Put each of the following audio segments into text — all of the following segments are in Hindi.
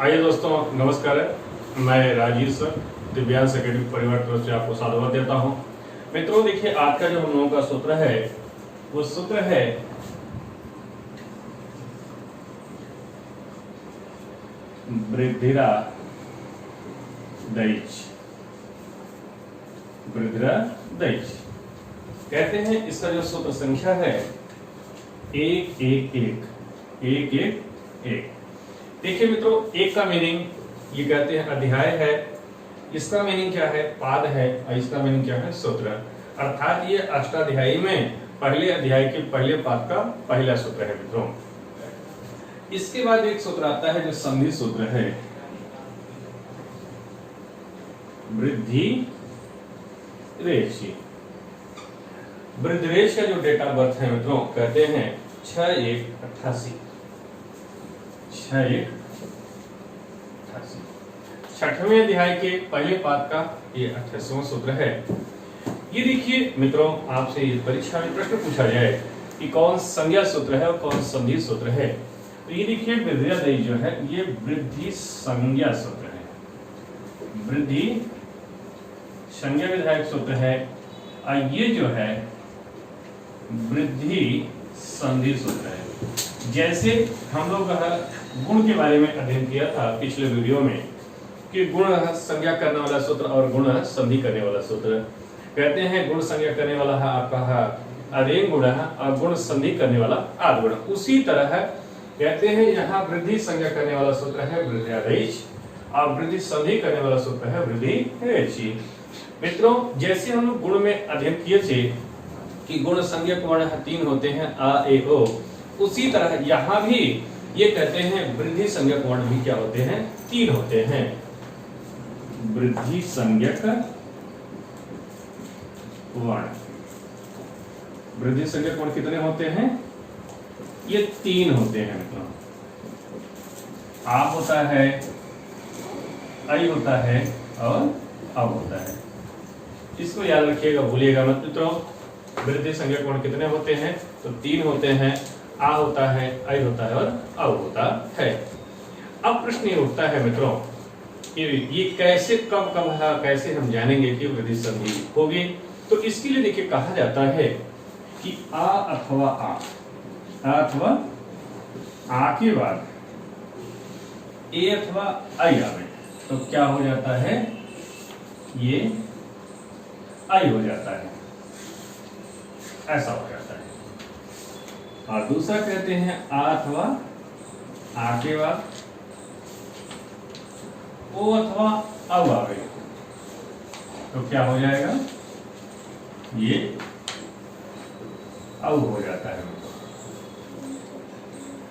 आइए दोस्तों, नमस्कार। मैं राजीव सर दिव्यांश एकेडमिक परिवार की तरफ से आपको साधुवाद देता हूं। मित्रों देखिए, आज का जो हम लोगों का सूत्र है वो सूत्र है वृद्धिरादैच। वृद्धिरादैच कहते हैं, इसका जो सूत्र संख्या है 111 देखिए मित्रों, एक का मीनिंग ये कहते हैं अध्याय है, इसका मीनिंग क्या है पाद है, और इसका मीनिंग क्या है सूत्र। अर्थात ये अष्टाध्यायी में पहले अध्याय के पहले पाद का पहला सूत्र है मित्रों। इसके बाद एक सूत्र आता है जो संधि सूत्र है, वृद्धि रेश। वृद्धि रेश का जो डेट ऑफ बर्थ है मित्रों, कहते हैं 6/1/88। 6/1/88 छठवें अध्याय के पहले पाद का ये 88वां सूत्र है। ये देखिए मित्रों, आपसे ये परीक्षा में प्रश्न पूछा जाए कि कौन संज्ञा सूत्र है और कौन संधि सूत्र है, तो ये देखिए वृद्धिरादैच जो है ये वृद्धि संज्ञा सूत्र है, वृद्धि संज्ञा विधायक सूत्र है, और ये जो है वृद्धि संधि सूत्र है। जैसे हम लोग गुण के बारे में अध्ययन किया था पिछले वीडियो में कि गुण संज्ञा करने वाला सूत्र और गुण संधि करने वाला सूत्र। कहते हैं गुण संज्ञा करने वाला है आपका अरेंग गुण है और गुण संधि करने वाला आद गुण। उसी तरह कहते हैं यहाँ वृद्धि संज्ञा करने वाला सूत्र है वृद्धिरादैच और वृद्धि संधि करने वाला सूत्र है वृद्धिरेच। मित्रों, जैसे हम लोग गुण में अध्ययन किए थे कि गुण संज्ञक वर्ण 3 होते हैं आ ए ओ, उसी तरह यहाँ भी ये कहते हैं वृद्धि संज्ञक वर्ण भी क्या होते हैं 3 होते हैं। वृद्धि संज्ञक वर्ण, वृद्धि संज्ञक वर्ण कितने होते हैं? ये 3 होते हैं मित्रों। आ होता है, आई होता है और अब होता है। इसको याद रखिएगा, भूलिएगा मत मित्रों। वृद्धि संज्ञक वर्ण कितने होते हैं? तो 3 होते हैं। आ होता है, आई होता है और अब होता है। अब प्रश्न ये उठता है मित्रों, ये कैसे कब कैसे हम जानेंगे कि वृद्धि संधि होगी? तो इसके लिए देखिए कहा जाता है कि आ अथवा आ के बाद ए अथवा आई आवे तो क्या हो जाता है? ये आई हो जाता है, ऐसा हो जाता है। और दूसरा कहते हैं आ अथवा आ के बाद ओ अथवा अब आवे तो क्या हो जाएगा? ये अब हो जाता है।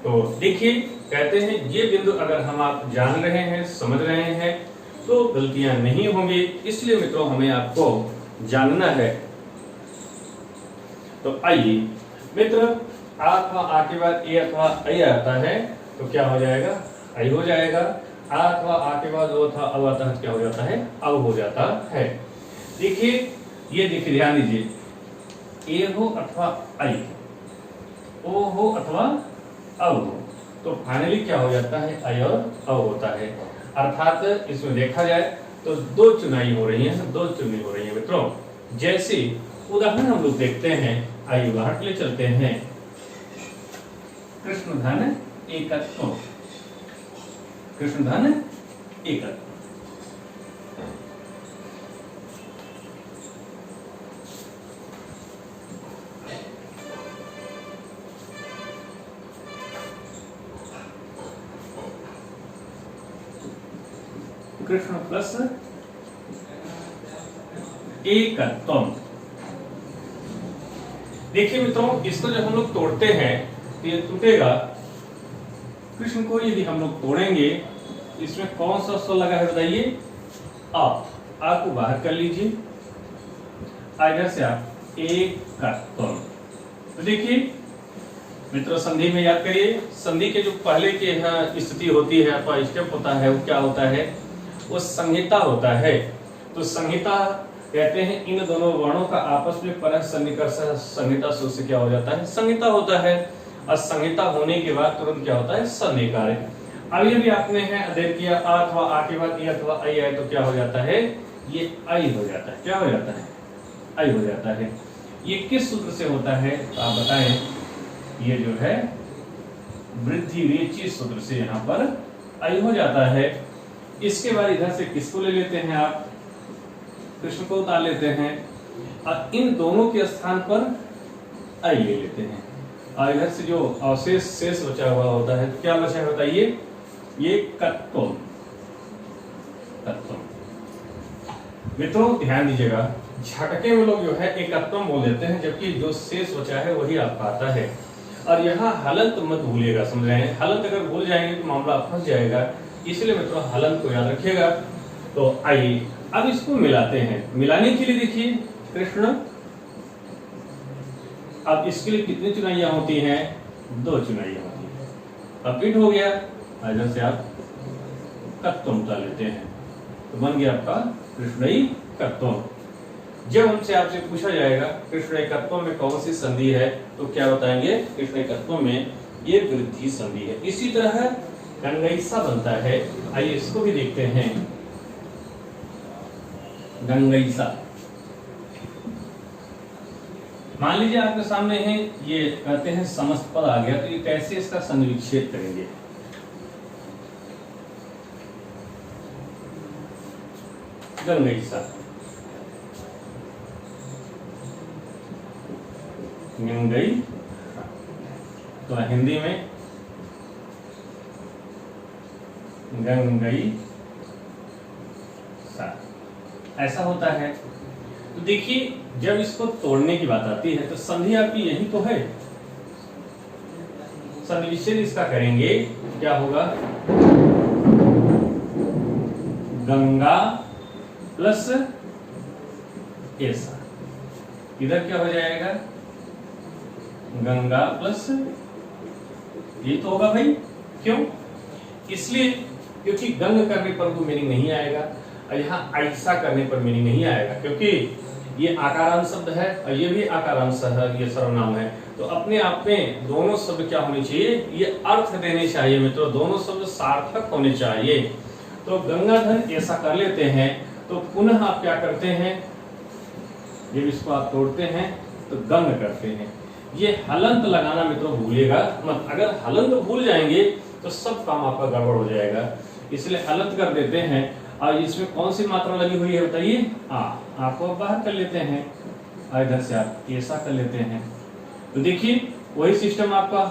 तो देखिए, कहते हैं ये बिंदु अगर हम आप जान रहे हैं, समझ रहे हैं तो गलतियां नहीं होंगी। इसलिए मित्रों हमें आपको जानना है। तो आइए मित्र, आ अथवा आ के बाद ए अथवा आई आता है तो क्या हो जाएगा? आई हो जाएगा। आ अथवा आ के बाद ओ अथवा अब आता है, क्या हो जाता है? अब हो जाता है। देखिए, ये देखिए, ध्यान दीजिए, ए हो अथवा आई, ओ हो अथवा अब हो, तो फाइनली क्या हो जाता है? आई और अब होता है। अर्थात इसमें देखा जाए तो 2 चुनाई हो रही है, 2 चुनी हो रही है मित्रों। जैसे उदाहरण हम लोग देखते हैं, आइए उदाहरण के लिए चलते हैं। कृष्णधन एकत्व, कृष्णधन एकत्व। कृष्ण प्लस एकत्वम। देखिए मित्रों, इसको जब हम लोग तोड़ते हैं तो ये टूटेगा। कृष्ण को यदि हम लोग तोड़ेंगे, इसमें कौन सा स्वर लगा है बताइए? आ को बाहर कर लीजिए, इधर से आप एकत्वम। तो देखिए मित्रों, संधि में याद करिए, संधि के जो पहले की स्थिति होती है अथवा स्टेप होता है वो क्या होता है? वो संहिता होता है। तो संहिता कहते हैं इन दोनों वर्णों का आपस में परस्पर सन्निकर्ष संहिता सूत्र से क्या हो जाता है? संहिता होता है। और संहिता होने के बाद तुरंत क्या होता है? सन्निकार। अब ये भी आपने है अध्ययन किया, आ अथवा आ के बाद ई अथवा आई आए तो क्या हो जाता है, ये आई हो जाता है। क्या हो जाता है, आई हो जाता है। ये किस सूत्र से होता है तो आप बताएं। ये जो है वृद्धि रेचि सूत्र से यहाँ पर आई हो जाता है। इसके बाद इधर से किसको ले लेते हैं आप, कृष्ण को उतार लेते हैं और इन दोनों के स्थान पर आई ले लेते हैं और इधर से जो अवशेष शेष बचा हुआ होता है तो क्या बचा होता है, ये कत्तम। मित्रों ध्यान दीजिएगा, झटके में लोग जो है एकत्वम बोल देते हैं, जबकि जो शेष बचा है वही आपका आता है। और यहाँ हलंत मत भूलिएगा, समझ रहे हैं, हलंत अगर भूल जाएंगे तो मामला फंस जाएगा, इसलिए मित्रों हलंत को याद रखिएगा। तो आइए अब इसको मिलाते हैं। मिलाने के लिए देखिए कृष्ण, अब इसके लिए कितनी चुनाइयां होती हैं, 2 चुनाइयां होती हैं। कंप्लीट हो गया, इधर से आप कत्तम उतार लेते हैं तो बन गया आपका कृष्णई कत्तम। जब हमसे आपसे पूछा जाएगा कृष्णई कत्तम में कौन सी संधि है तो क्या बताएंगे, कृष्णई कत्तम में ये वृद्धि संधि है। इसी तरह गंगईसा बनता है, आइए इसको भी देखते हैं। गंगईसा, मान लीजिए आपके सामने है, ये कहते हैं समस्त पद आ गया, तो ये कैसे इसका संधि विच्छेद करेंगे। गंगईसा, गंगई, तो हिंदी में गंगई सा ऐसा होता है। तो देखिए जब इसको तोड़ने की बात आती है तो संधि आपकी यही तो है, संधि विच्छेद इसका करेंगे, क्या होगा, गंगा प्लस ऐसा, इधर क्या हो जाएगा, गंगा प्लस, ये तो होगा भाई, क्यों, इसलिए क्योंकि गंग करने पर वो मीनिंग नहीं आएगा और यहाँ ऐसा करने पर मीनिंग नहीं आएगा, क्योंकि ये आकारांत शब्द है और ये भी आकारांत है, ये सर्वनाम है। तो अपने आप में दोनों शब्द क्या होने चाहिए, ये अर्थ देने चाहिए मित्रों, दोनों शब्द सार्थक होने चाहिए। तो गंगाधर ऐसा कर लेते हैं, तो पुनः आप क्या करते हैं, जब इसको आप तोड़ते हैं तो गंग करते हैं। ये हलंत लगाना मित्रों भूलिएगा मत, अगर हलंत भूल जाएंगे तो सब काम आपका गड़बड़ हो जाएगा, इसलिए हलंत कर देते हैं। और इसमें कौन सी मात्रा लगी हुई है बताइए, आपको बाहर कर लेते हैं और इधर से आप ऐसा कर लेते हैं। तो देखिए वही सिस्टम आपका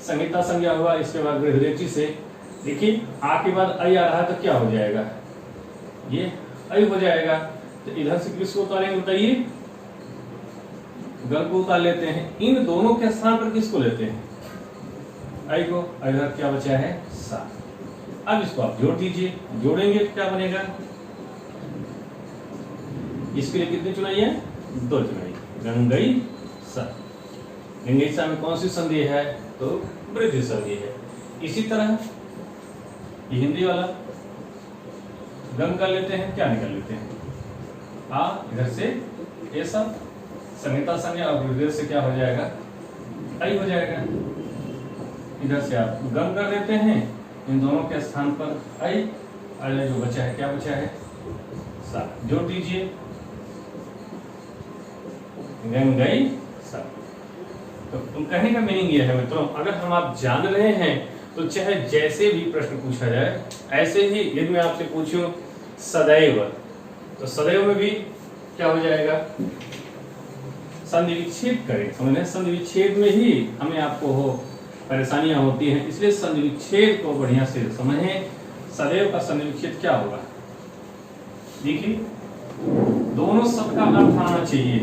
संहिता संज्ञा हुआ, इसके बाद वृद्धि से देखिए आ के बाद आई आ रहा है तो क्या हो जाएगा, ये आई हो जाएगा। तो इधर से किसको उतारेंगे बताइए, गंग को उतार लेते हैं, इन दोनों के स्थान पर किसको लेते हैं, आई को, इधर क्या बचा है, सा। अब इसको आप जोड़ दीजिए, जोड़ेंगे तो क्या बनेगा, इसके लिए कितनी चुनाई है, 2 चुनाई, गंगई सा। गंगई सा में कौन सी संधि है तो वृद्धि संधि है। इसी तरह ये हिंदी वाला गंग कर लेते हैं, क्या निकाल लेते हैं, इधर से ऐसा, संहिता संज्ञा और वृद्धि से क्या हो जाएगा, आई हो जाएगा। इधर से आप गंग कर देते हैं, इन दोनों के स्थान पर आई, जो बचा है क्या बचा है, सा, जोड़ दीजिए, गंगई सा। तो कहने का मीनिंग ये है मित्रों, अगर हम आप जान रहे हैं तो चाहे जैसे भी प्रश्न पूछा जाए, ऐसे ही यदि मैं आपसे पूछूं सदैव, तो सदैव में भी क्या हो जाएगा, संधि विच्छेद करें, समझे, संधि विच्छेद में ही हमें आपको हो परेशानियां होती हैं, इसलिए संधि विच्छेद को बढ़िया से समझें। सदैव का संधि विच्छेद क्या होगा, देखिए दोनों शब्द का अर्थ आना चाहिए,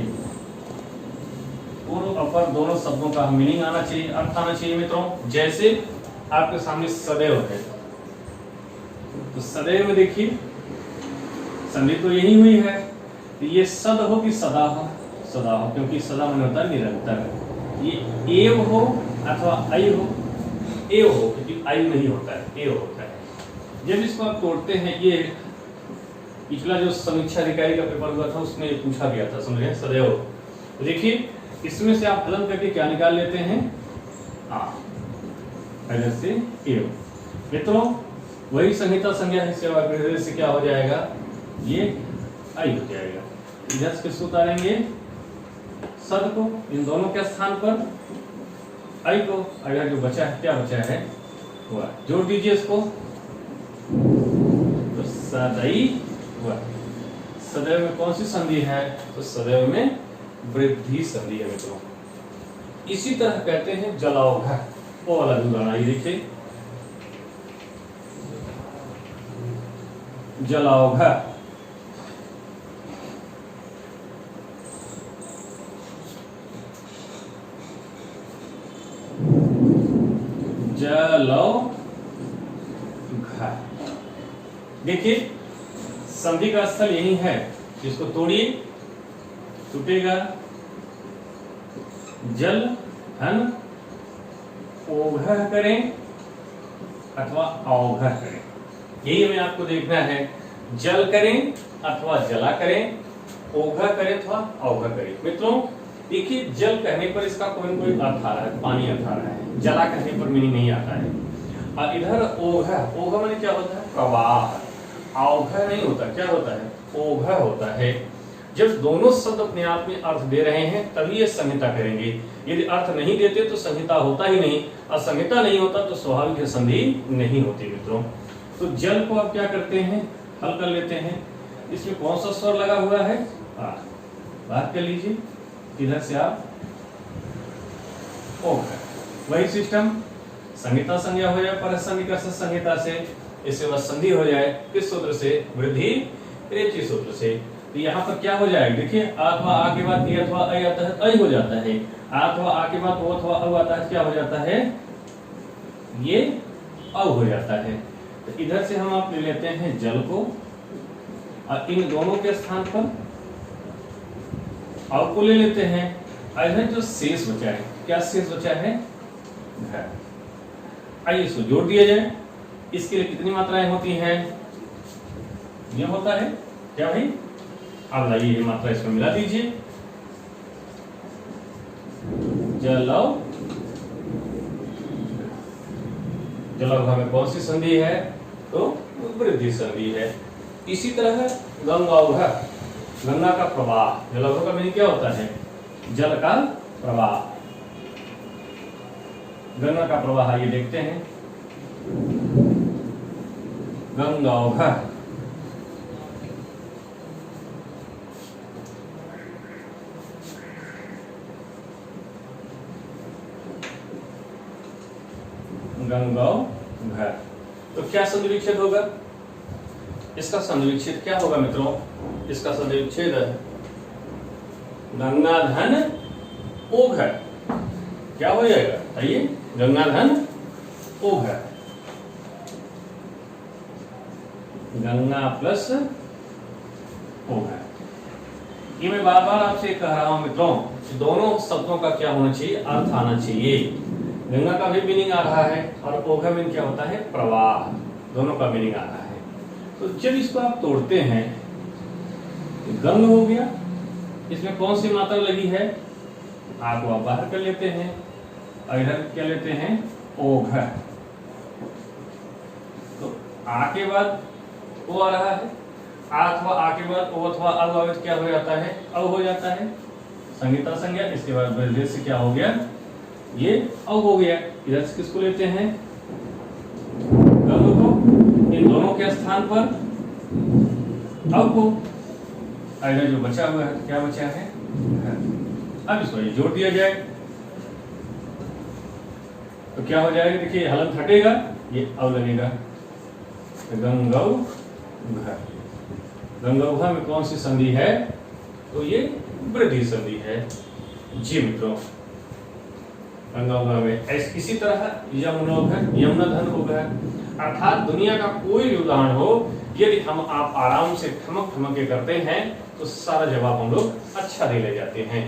पूर्व अपर दोनों शब्दों का मीनिंग आना चाहिए, अर्थ आना चाहिए मित्रों। जैसे आपके सामने सदैव है, तो सदैव में देखिए संधि तो यही हुई है, तो ये सद हो कि सदा हो, सदा हो, क्योंकि सदा मन होता है निरंतर। ये एव हो अथवा आई हो, एव हो क्योंकि आई नहीं होता है, एव होता है। जब इसको आप तोड़ते हैं, ये पिछला जो समीक्षा अधिकारी का पेपर हुआ था उसमें ये पूछा गया था, समझे, सदैव। तो देखिए इसमें से आप हलन करके क्या निकाल लेते हैं, इधर से एव। मित्रों वही संहिता संज्ञा से क्या हो जाएगा, ये आई हो जाएगा। इधर से किसको उतारेंगे, सद को, इन दोनों के स्थान पर आई को। अगर जो बचा है, क्या बचा है, हुआ, जोड़ दीजिए इसको, तो सदैव हुआ। सदैव में कौन सी संधि है, तो सदैव में वृद्धि संधि है मित्रों। इसी तरह कहते हैं जलाओघ, वो वाला उदाहरण आइए देखिए, जलाओघ, जलौघ। देखिए संधि का स्थल यही है, इसको तोड़िए, टूटेगा, जल धन ओघ करें अथवा औघ करें, यही हमें आपको देखना है। जल करें अथवा जला करें, ओघ करें अथवा औघ करें। मित्रों देखिए, जल कहने पर इसका कोई न कोई अर्थ आ रहा है, पानी अर्थ आ रहा है, जला कहने पर मीनिंग नहीं आता है। और इधर ओघ, ओघ माने क्या होता है, प्रवाह। औघ नहीं होता, क्या होता है, ओघ होता है। जब दोनों शब्द अपने आप में अर्थ दे रहे हैं तभी ये संहिता करेंगे, यदि अर्थ नहीं देते तो संहिता होता ही नहीं, और संहिता नहीं होता तो स्वाभाविक संधि नहीं होती मित्रों। तो जल को आप क्या करते हैं, हल कर लेते हैं। इसमें कौन सा स्वर लगा हुआ है, बात कर लीजिए, इधर से आप ओघ, वही सिस्टम, संहिता संज्ञा हो जाए पर संहिता से, इसके बाद संधि हो जाए किस सूत्र से, वृद्धि रेचि सूत्र से। तो यहाँ पर क्या हो जाएगा, देखिए अथवा आ के बाद ए अथवा ऐ आता है, ऐ हो जाता है, अथवा आ के बाद ओ अथवा औ आता है, क्या हो जाता है, ये औ हो जाता है। तो इधर से हम आप ले लेते हैं जल को, और इन दोनों के स्थान पर औ को ले लेते हैं। इधर जो शेष बचा है, क्या शेष बचा है, घर। आइए इसको जोड़ दिया जाए। इसके लिए कितनी मात्राएं होती हैं, ये होता है क्या भाई, अब लाइए ये मात्रा इसमें मिला दीजिए, जलौ, जलौघ में कौन सी संधि है, तो वृद्धि संधि है। इसी तरह गंगौघ, गंगा का प्रवाह, जलौघ का मीनिंग क्या होता है, जल का प्रवाह, गंगा का प्रवाह। ये देखते हैं गंगौघ, गंगौघ। तो क्या संधि विच्छेद होगा, इसका संधि विच्छेद क्या होगा मित्रों, इसका संधि विच्छेद गंगा धन ओघ, क्या हो जाएगा, आइए, गंगा धन ओघ, गंगा प्लस ओघ। ये मैं बार बार आपसे कह रहा हूं मित्रों, दोनों शब्दों का क्या होना चाहिए, अर्थ आना चाहिए। गंगा का भी मीनिंग आ रहा है और ओघ मीनिंग क्या होता है, प्रवाह, दोनों का मीनिंग आ रहा है। तो जब इसको आप तोड़ते हैं, गंग हो गया, इसमें कौन सी मात्रा लगी है, आ को आप बाहर कर लेते हैं, और इधर क्या लेते हैं, ओघ। तो आ के बाद ओ आ रहा है, आ अथवा आ के बाद ओ अथवा अ क्या हो जाता है, औ हो जाता है, संहिता संज्ञा। इसके बाद वृद्धि से क्या हो गया, ये औ हो गया। इधर से किसको लेते हैं, गंग को, इन दोनों के स्थान पर औ को, इधर जो बचा हुआ है क्या बचा है, अब इसको ये जोड़ दिया जाए तो क्या हो जाएगा, देखिए हलंत हटेगा, ये औ लगेगा, गंगौघ। गंगौघ में कौन सी संधि है, तो ये वृद्धि संधि है जी मित्रों। गंगौघ में इसी तरह यमुनौघ, यमुनाधन ओघ, अर्थात दुनिया का कोई भी उदाहरण हो, यदि हम आप आराम से ठमक ठमक के करते हैं तो सारा जवाब हम लोग अच्छा दे ले जाते हैं।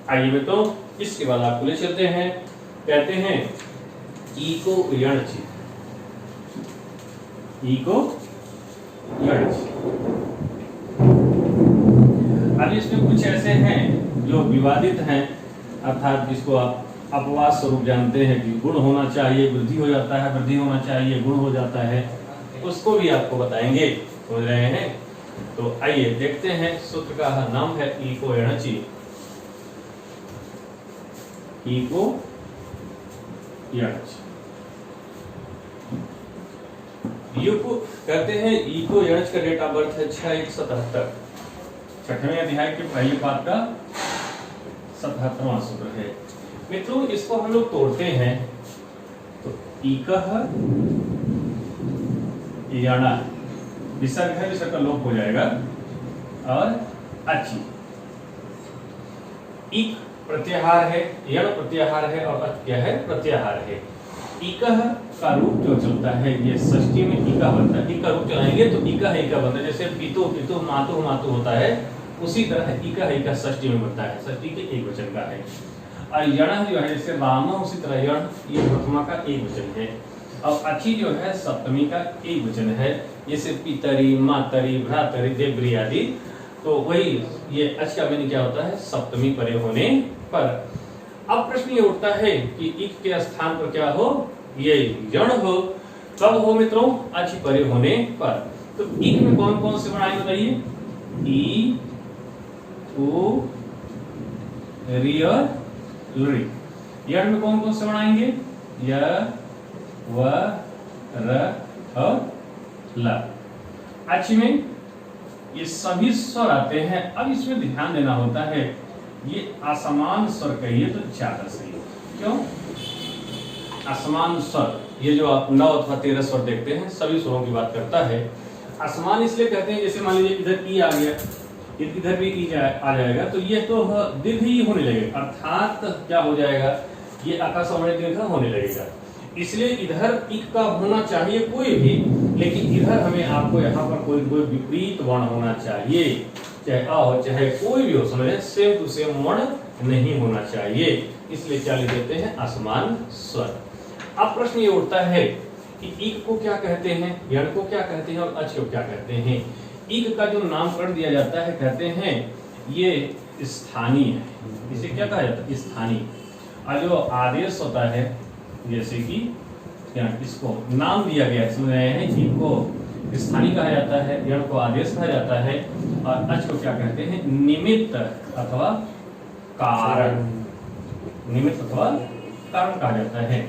आइए मित्रों, इसके बाद आपको ले चलते हैं, कहते हैं इको यणचि, इको यणचि। अब इसमें कुछ ऐसे हैं जो विवादित हैं, अर्थात जिसको आप अपवाद स्वरूप जानते हैं कि गुण होना चाहिए, वृद्धि हो जाता है, वृद्धि होना चाहिए, गुण हो जाता है, उसको भी आपको बताएंगे। समझ रहे हैं? तो आइए देखते हैं। सूत्र का नाम है इको एणचि। इको एणच यूको कहते हैं। इको एणच का डेट ऑफ बर्थ है 6/1/77। 6वें अध्याय के पहले पाठ का 77वां सूत्र है। मित्रों इसको हम लोग तोड़ते हैं तो इकह यणा, विसर्ग है, विसर्ग का लोप हो जाएगा, और अचि। इक प्रत्याहार है, यण प्रत्याहार है, और अच क्या है? प्रत्याहार है। इकह का रूप जो चलता है ये षष्ठी में इका बनता है। इका रूप चलाएंगे तो इका है इका बनता है। जैसे पितु पितु मातु मातु होता है, उसी तरह इका है इका षष्ठी में बनता है, षष्ठी के एक वचन का है। और यण जो है जैसे राम, उसी तरह यण ये प्रथमा का एक वचन है। और अचि जो है सप्तमी का एक वचन है, जैसे पितरी मातरी भ्रातरी देवरी आदि। तो वही ये अच का मीनिंग क्या होता है? सप्तमी परे होने पर। अब प्रश्न ये उठता है कि इक के स्थान पर क्या हो? ये यण हो। कब हो मित्रों? अच परे होने पर। तो इक में कौन कौन से वर्ण आएंगे बताइए? ई, उ, री और लृ। यण में कौन कौन से वर्ण आएंगे? य, व, र और ल। अच में ये सभी स्वर आते हैं। अब इसमें ध्यान देना होता है, ये असमान स्वर कहिए तो ज्यादा सही। क्यों? असमान स्वर, ये जो आप 9 अथवा 13 स्वर देखते हैं, सभी स्वरों की बात करता है। असमान इसलिए कहते हैं, जैसे मान लीजिए इधर ई आ गया, इधर भी ई आ जाएगा, तो ये तो दीर्घ ही होने लगेगा, अर्थात क्या हो जाएगा? ये आकाशवाणी दीर्घ होने लगेगा। इसलिए इधर इक का होना चाहिए कोई भी, लेकिन इधर हमें आपको यहाँ पर कोई विपरीत वर्ण होना चाहिए, चाहे आ हो चाहे कोई भी हो, समझे? सेम टू सेम वर्ण नहीं होना चाहिए। इसलिए क्या लिख देते हैं? असमान स्वर। अब प्रश्न ये उठता है कि इक को क्या कहते हैं, यण को क्या कहते हैं, और अच को क्या कहते हैं? इक का जो नामकरण दिया जाता है, कहते हैं ये स्थानीय है। इसे क्या कहा जाता है? स्थानीय। और जो आदेश होता है, जैसे कि क्या इसको नाम दिया गया, समझ रहे हैं? इनको स्थानीय कहा जाता है, यण को आदेश कहा जाता है, और अच को क्या कहते हैं? निमित्त अथवा कारण। निमित्त अथवा कारण कहा जाता है।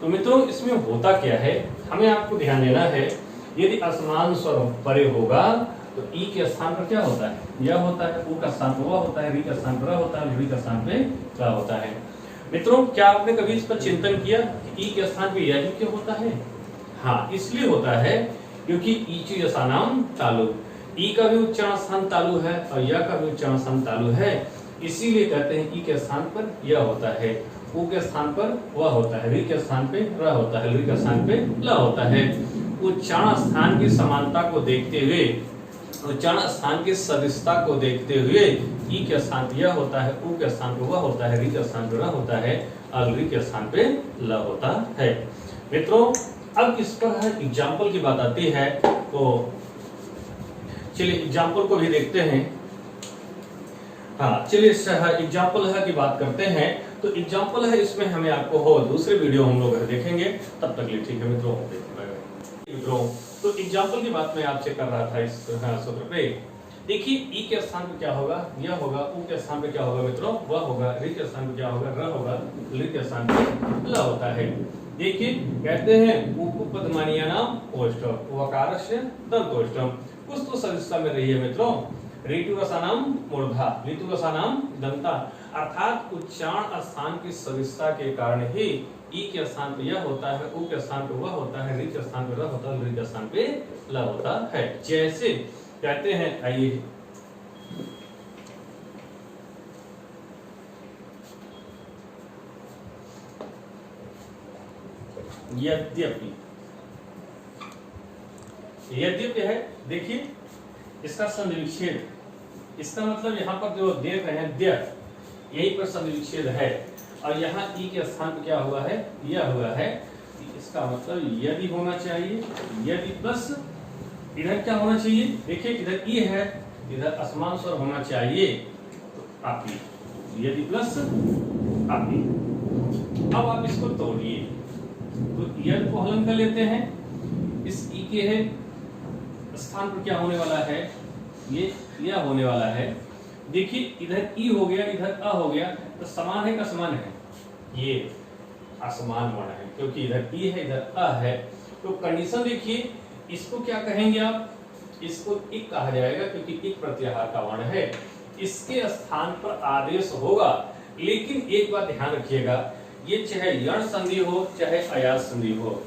तो मित्रों इसमें होता क्या है, हमें आपको ध्यान देना है। यदि असमान स्वर परे होगा तो ई के स्थान पर क्या होता है? यह होता है, उ का स्थान पर वह होता है, री का स्थान पर रह होता है, री का स्थान पे क्या होता है? मित्रों क्या आपने कभी इस पर चिंतन किया कि ई के स्थान पे यह ही क्यों होता है? हाँ, इसलिए होता है क्योंकि ईचु यसा नाम तालु, ई का भी उच्चारण स्थान तालु है और य का भी उच्चारण स्थान तालु है। इसीलिए कहते हैं ई के स्थान पर यह होता है, उ के स्थान पर वह होता है, री के स्थान पे र होता है, री के स्थान पे ल होता है। उच्चारण स्थान की समानता को देखते हुए, उच्चारण स्थान की सदस्यता को देखते हुए ई के स्थान पे यह होता है, उ के स्थान पे वह होता है, री के स्थान पे र होता है, और री के स्थान पे ल होता है। मित्रों अब इस पर एग्जाम्पल की बात आती है, तो चलिए एग्जाम्पल को भी देखते हैं। हाँ चलिए एग्जाम्पल है की बात करते हैं। तो एग्जाम्पल है, इसमें हमें आपको हो दूसरे वीडियो हम लोग देखेंगे, तब तक लिए ठीक है मित्रों। तो एग्जाम्पल की बात मैं आपसे कर रहा था इस सूत्र पे। देखिए ई के स्थान पे क्या होगा? यह होगा। उ के स्थान पे क्या होगा मित्रों? वह होगा। री के स्थान पे क्या होगा? र होगा। ली के स्थान पे ल होता है। देखिए कहते हैं उपपदमानीय नाम ओष्ठ वकारस्य दंतोष्ठम। कुछ तो सदस्यता में रही है मित्रों। ऋतु रसा नाम मूर्धा, ऋतु रसा नाम दंता, अर्थात उच्चारण स्थान की सदस्यता के कारण ही ई के स्थान पे यह होता है, उ के स्थान पे वह होता है, री के स्थान पे र होता है, ली के स्थान पे ल होता है। जैसे कहते हैं, आइए यद्यपि, यद्यपि है, देखिए इसका संधि विच्छेद, इसका मतलब यहाँ पर जो देख रहे हैं द्य, यही पर संधि विच्छेद है, और यहाँ ई के स्थान पर क्या हुआ है? यह हुआ है। इसका मतलब यदि होना चाहिए, यदि प्लस इधर क्या होना चाहिए? देखिए इधर ई है, इधर असमान स्वर होना चाहिए, तो आपी, यदि प्लस आपी। अब आप इसको तोड़िए, तो यद को हलन कर लेते हैं। इस ई के है स्थान पर क्या होने वाला है, ये यह होने वाला है। देखिए इधर ई हो गया, इधर अ हो गया, तो समान है का समान है, ये असमान वर्ण है, क्योंकि इधर ई है इधर अ है। तो कंडीशन देखिए, इसको क्या कहेंगे आप, इसको इक कहा जाएगा, क्योंकि इक प्रत्याहार का वर्ण है। इसके स्थान पर आदेश होगा, लेकिन एक बात ध्यान रखिएगा, ये चाहे यण संधि हो चाहे अयाज संधि हो,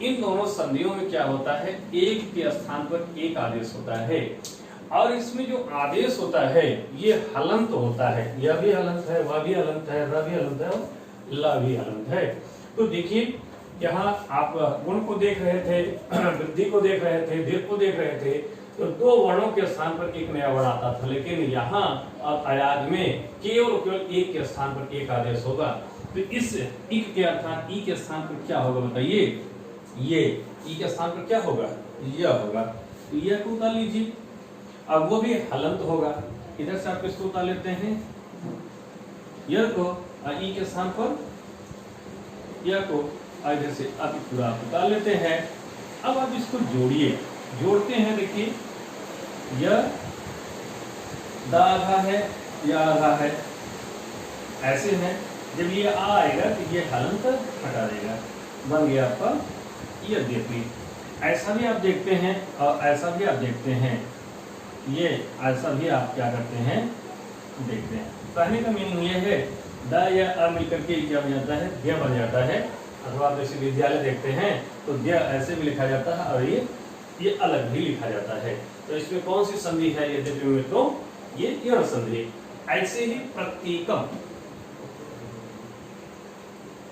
इन दोनों संधियों में क्या होता है, एक के स्थान पर एक आदेश होता है। और इसमें जो आदेश होता है ये हलंत होता है, यह भी हलंत है, वह भी हलंत है, र भी हलंत है और ल भी हलंत है। तो देखिए यहाँ आप गुण को देख रहे थे, वृद्धि को देख रहे थे, दीर्घ को देख रहे थे, तो दो वर्णों के स्थान पर एक नया वर्ण आता था, लेकिन यहाँ अब अयाज में केवल एक के स्थान पर एक आदेश होगा। तो इस इक के अर्थात ई के स्थान पर क्या होगा बताइए, ये ई के स्थान पर क्या होगा, यह होगा। तो यह को उतार लीजिए, अब वो भी हलंत होगा। इधर से आप इसको उतार लेते हैं, यह को ई के स्थान पर, यह को इधर से आप पूरा उतार लेते हैं। अब आप इसको जोड़िए, जोड़ते हैं, देखिए यह द आधा है, यह आधा है, ऐसे है। जब ये आ आएगा तो ये हलंत हटा देगा, बन गया आपका यद्यपि। ऐसा भी आप देखते हैं और ऐसा भी आप देखते हैं, ये ऐसा भी आप क्या करते हैं, देखते हैं। कहने का मीनिंग ये है, द या अ मिलकर के क्या बन जाता है, द्य बन जाता है। अथवा आप जैसे विद्यालय देखते हैं तो द्य ऐसे भी लिखा जाता है और ये अलग भी लिखा जाता है। तो इसमें कौन सी संधि है यद्यपि में, तो ये यण संधि। ऐसे ही प्रत्येकम,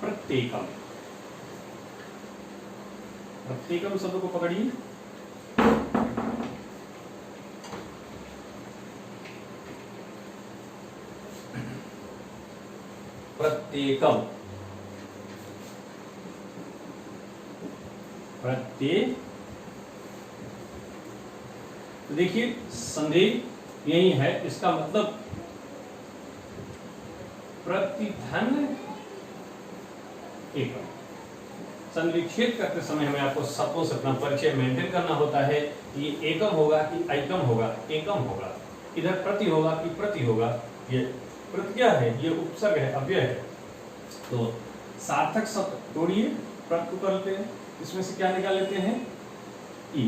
प्रत्येकम, प्रत्येकम शब्द को पकड़िए, प्रत्येकम, प्रत्येक। तो देखिए संधि यही है, इसका मतलब प्रतिधन एकम। संविच्छेद करते समय हमें आपको शब्दों से अपना परिचय मेंटेन करना होता है कि ये एकम होगा कि ऐकम होगा, एकम होगा, इधर प्रति होगा कि प्रति होगा। ये प्रति क्या है, ये उपसर्ग है, अव्यय है। तो सार्थक शब्द तोड़िए, प्रति करते हैं, इसमें से क्या निकाल लेते हैं, ई,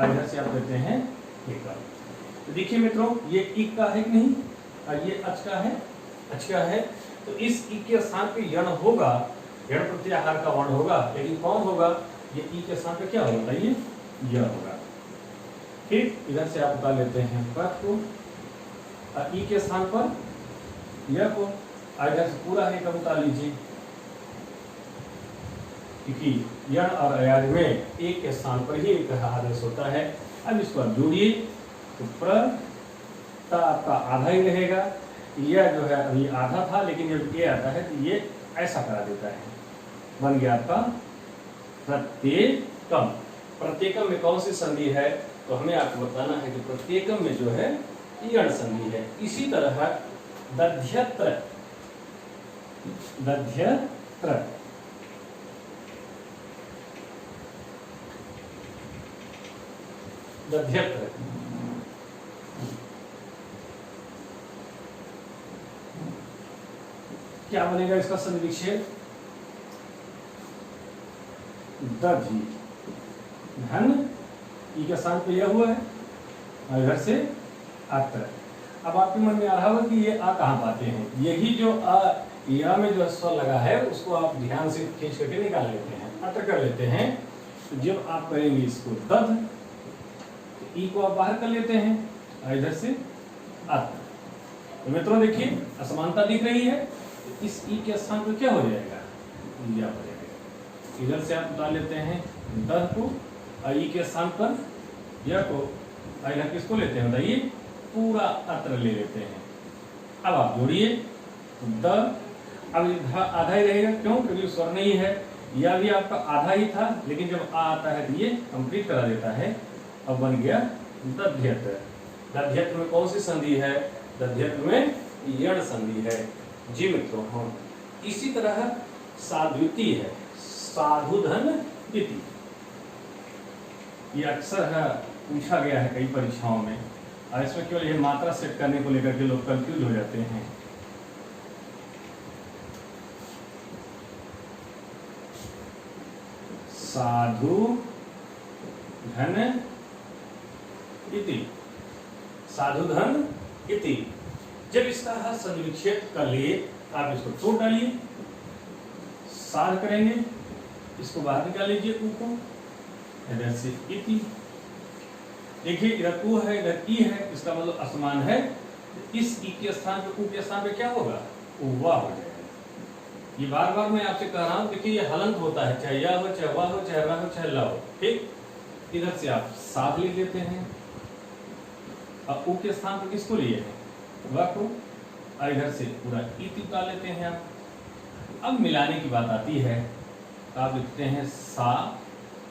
इधर से आप लेते हैं एकम। तो देखिए मित्रों, ये इक का है कि नहीं, और ये अच का है, अच का है। तो इस ई के स्थान पे यण होगा, यण प्रत्याहार का वर्ण होगा, लेकिन कौन होगा, ये ई के स्थान पे क्या होगा बताइए, यह होगा। फिर इधर से आप उतार लेते हैं प्रत को, और ई के स्थान पर यह को, इधर से पूरा एकम उतार लीजिए, क्योंकि यण और अयाज में एक के स्थान पर ही एक आदेश होता है। अब इसको आप जोड़िए, तो प्र आपका आधा ही रहेगा, यह जो है अभी आधा था, लेकिन जब ये आता है तो ये ऐसा करा देता है, बन गया आपका प्रत्येकम। प्रत्येकम में कौन सी संधि है, तो हमें आपको बताना है कि प्रत्येकम में जो है यण संधि है। इसी तरह दध्यत्र, दध्यत्र, दध्यत्र, क्या बनेगा इसका संधि विच्छेद, दधि, धन, ई के स्थान पे यह हुआ है, और इधर से अत्र। अब आपके मन में आ रहा होगा कि ये आ कहाँ पाते हैं, यही जो आ या में जो स्वर लगा है उसको आप ध्यान से खींच करके निकाल लेते हैं, अत्र कर लेते हैं। तो जब आप करेंगे इसको दध, ई को आप बाहर कर लेते हैं, और इधर से अत्र। तो मित्रों देखिए असमानता दिख रही है, तो इस ई के स्थान पर क्या हो जाएगा, या हो जाएगा। इधर से आप उतार लेते हैं दध को, और ई के स्थान पर यह को, और इधर किसको लेते हैं बताइए, पूरा अत्र ले लेते हैं। अब आप जोड़िए द, अब आधा ही रहेगा, क्यों, क्योंकि स्वर नहीं है। यह भी आपका आधा ही था, लेकिन जब आ आता है तो ये कंप्लीट करा देता है। अब बन गया दध्यत्र। दध्यत्र में कौन सी संधि है, दध्यत्र में यण संधि है। जी मित्रों, हाँ इसी तरह साद्विती है, साधु धन इति। ये अक्सर है पूछा गया है कई परीक्षाओं में, और इसमें केवल ये मात्रा सेट करने को लेकर के लोग कंफ्यूज हो जाते हैं। साधु धन इति, साधु धन इति। जब इसका संविच्छेद कर लिए आप इसको तोड़ डालिए, साध करेंगे, इसको बाहर निकाल लीजिए ऊ को, इधर से इति। देखिए इधर ऊ है, इधर ई है, इसका मतलब असमान है। इस ई के स्थान पे ऊ के स्थान पे क्या होगा, उवा हो जाएगा। ये बार बार मैं आपसे कह रहा हूं, देखिए ये हलंत होता है, चाहे या हो, चाहे वाह हो, चाहे रा हो, चाहे ला हो। ठीक, इधर से आप साध ले लेते हैं, अब ऊ के स्थान पर किसको लिए हैं, वाह को, और इधर से पूरा इति उतार लेते हैं आप। अब मिलाने की बात आती है, आप लिखते हैं सा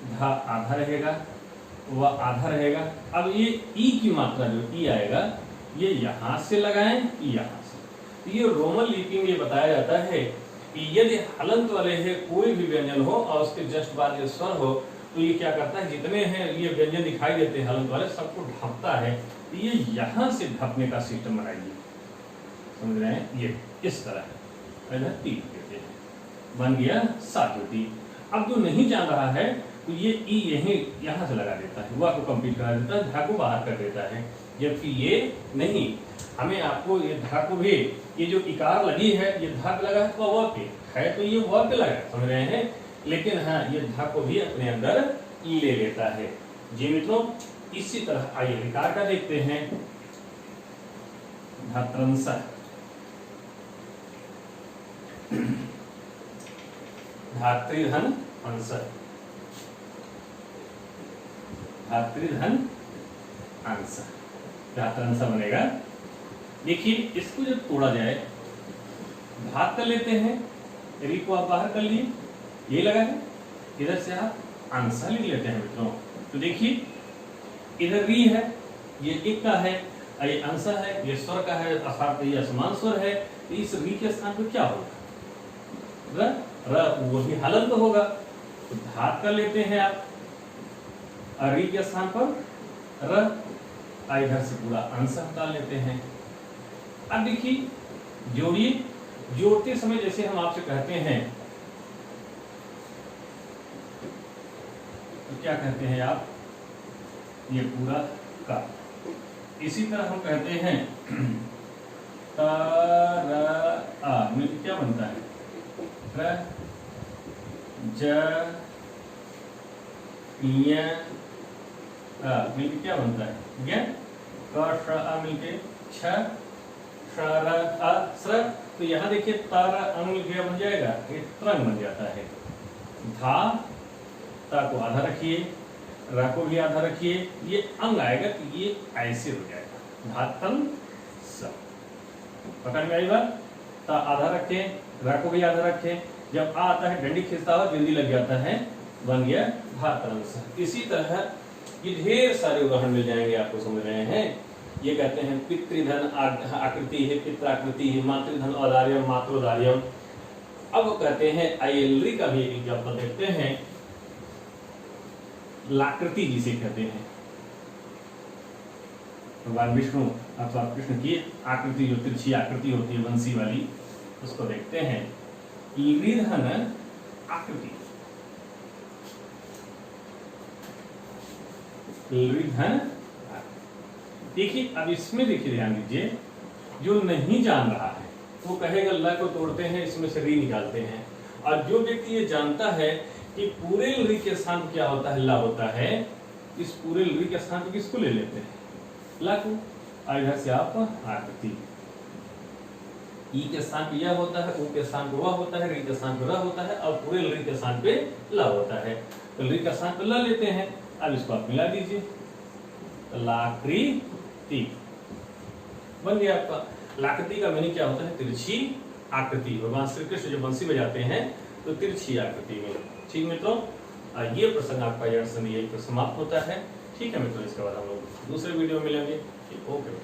धा आधा रहेगा, वह आधा रहेगा। अब ये ई की मात्रा जो ई आएगा, ये यहां से लगाएं, यहां से। ये रोमन लिपि में ये बताया जाता है कि यदि हलंत वाले है कोई भी व्यंजन हो और उसके जस्ट बाद ये स्वर हो, तो ये क्या करता है, जितने हैं ये व्यंजन दिखाई देते हैं हलंत वाले, सबको ढकता है। ये यहां से ढकने का सिस्टम बनाइए, समझ रहे हैं, ये इस तरह इधर टी कहते हैं, बन गया साधुती। अब जो नहीं जान रहा है तो ये ई यही यहां से लगा देता है, वह को कंप्लीट करा देता है, धा को बाहर कर देता है। जबकि ये नहीं, हमें आपको ये धा को भी, ये जो इकार लगी है ये धा पे लगा है तो वह पे है, तो ये वह पे लगा, समझ रहे हैं। लेकिन हाँ ये धा को भी अपने अंदर ले लेता है। जी मित्रों, इसी तरह आइए विकार का देखते हैं। धात्रंसा, धात्रिधन अंश, धात्रिधन अंश, धात्रंसा बनेगा। देखिए इसको जब तोड़ा जाए, भाग कर लेते हैं, री को आप बाहर कर लिए, ये लगा है, इधर से आप अंशा लिख लेते हैं मित्रों। तो देखिए इधर री है, ये एक का है, ये अंशा है, ये स्वर का है, अर्थात ये असमान स्वर है। तो इस री के स्थान पर क्या होगा, र, वो भी हलंत होगा, तो भाग कर लेते हैं आप, और री के स्थान पर र, इधर से पूरा अंशा हटा लेते हैं। अब देखिए जोड़िए, जोड़ते समय जैसे हम आपसे कहते हैं, तो क्या कहते हैं आप, ये पूरा का। इसी तरह हम कहते हैं त र आ, मिलकर क्या बनता है, र ज य आ, मिलकर क्या बनता है, य क श आ मिलके छ श र आ स्र। तो यहाँ देखिए तारा अंग क्या बन जाएगा, ये त्रंग बन जाता है। धा, ता को आधा रखिए, रा को भी आधा रखिए, ये अंग आएगा तो ये ऐसे हो जाएगा, धातन स। पकड़ में आई बात, ता आधा रखें, रा को भी आधा रखें, जब आ आता है डंडी खींचता हुआ बिंदी लग जाता है, बन गया धातन स। इसी तरह ये ढेर सारे उदाहरण मिल जाएंगे आपको, समझ रहे हैं। ये कहते हैं पितृधन आकृति है, पित्राकृति है, मातृधन औदार्यम, मातृदार्यम। अब वो कहते हैं आइलरी का भी एक एग्जाम्पल देखते हैं, लाकृति जिसे कहते हैं। भगवान विष्णु अथवा कृष्ण की आकृति जो तिरछी आकृति होती है बंसी वाली, उसको देखते हैं। लीधन आकृति, लीधन। देखिए अब इसमें देखिए ध्यान दीजिए, जो नहीं जान रहा है वो कहेगा ल को तोड़ते हैं, इसमें से री निकालते हैं। और जो व्यक्ति ये जानता है कि पूरे री के स्थान क्या होता है, ला होता है, इस पूरे री के स्थान पर किसको ले लेते हैं, ला को। इधर से आप आकृति, ई के स्थान पे यह होता है, ऊ के स्थान पे वह होता है, री के स्थान पे र होता है, और पूरे री के स्थान पे ला होता है। तो री के स्थान पे ला लेते हैं। अब इसको आप मिला दीजिए, लाकृति बन गया आपका। लाकृति का मीनिंग क्या होता है, तिरछी आकृति। भगवान श्री कृष्ण जो बंसी बजाते हैं तो तिरछी आकृति में। ठीक मित्रों, ये प्रसंग आपका यही समाप्त होता है। ठीक है मित्रों, इसके बाद हम लोग दूसरे वीडियो में मिलेंगे। ओके।